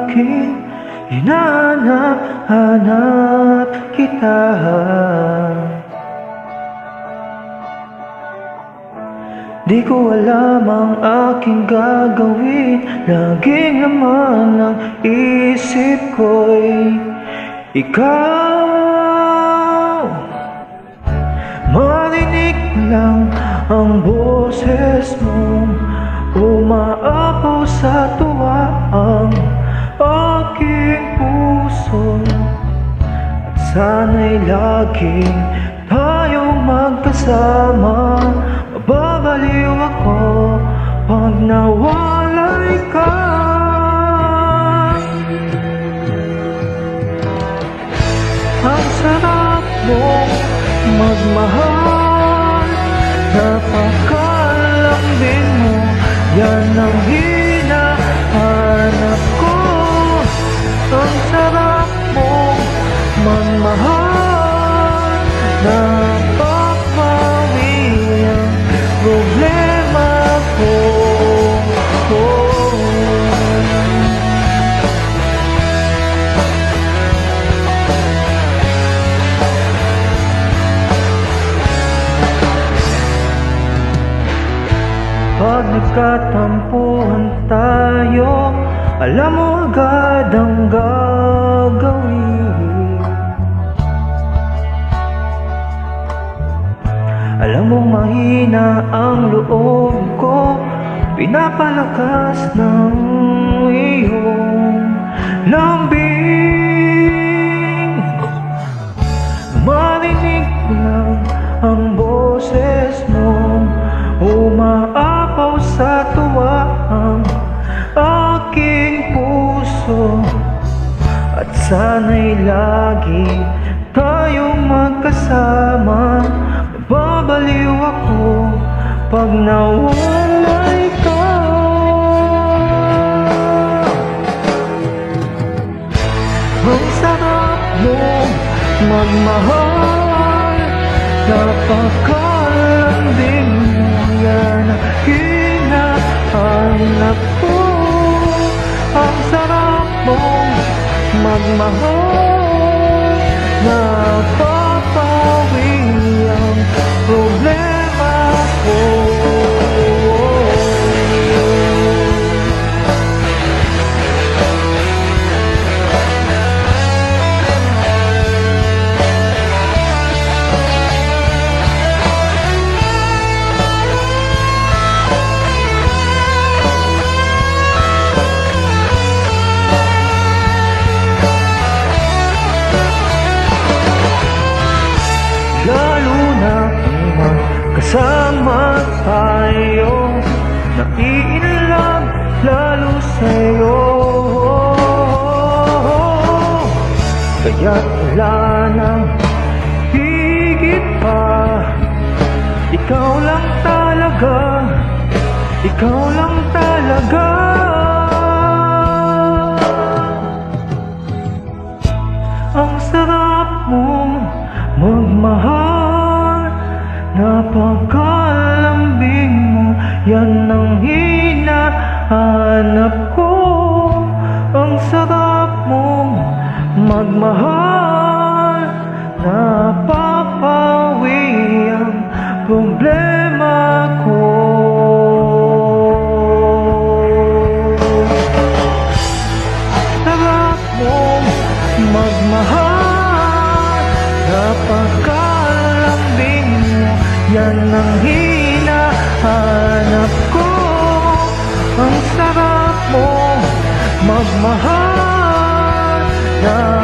aking hinahanap kita. Di ko alam ang aking gagawin, laging naman ang isip ko'y ikaw. Marinig lang ang boses mo, umaapaw sa tuwa ang aking puso. At sana'y laging tayong magkasama. Mababaliw ako pag nawalay ka. Ang sarap mong magmahal, napakalambing mo, yan ang hinahanap ko. Ang sarap mong magmahal, napakbawi ang problema ko. Pag nagkatampuhan tayo, alam mo agad ang gagawin. Alam mong mahina ang loob ko, pinapalakas ng iyong lambing. Marinig lang ang boses mo, umaapaw sa tuwa ang aking puso. At sana'y lagi tayong magkasama. Babaliw ako pag nawalay ka. Ang sarap mong magmahal, napakalambing mo, yan ang hinahanap ko. Ang sarap mong magmahal, napapawi ang problema ko. Kasama tayo, naiinlove lalo sa'yo. Kaya't wala nang higit pa. Ikaw lang talaga, ikaw lang talaga. Ang sarap mong magmahal, napakalambing mo, yan ang hinahanap ko. Ang sarap mong magmahal, napapawi ang problema ko. Sarap mong magmahal, napakalambing mo, yan ang hinahanap ko. Ang sarap mo magmahal na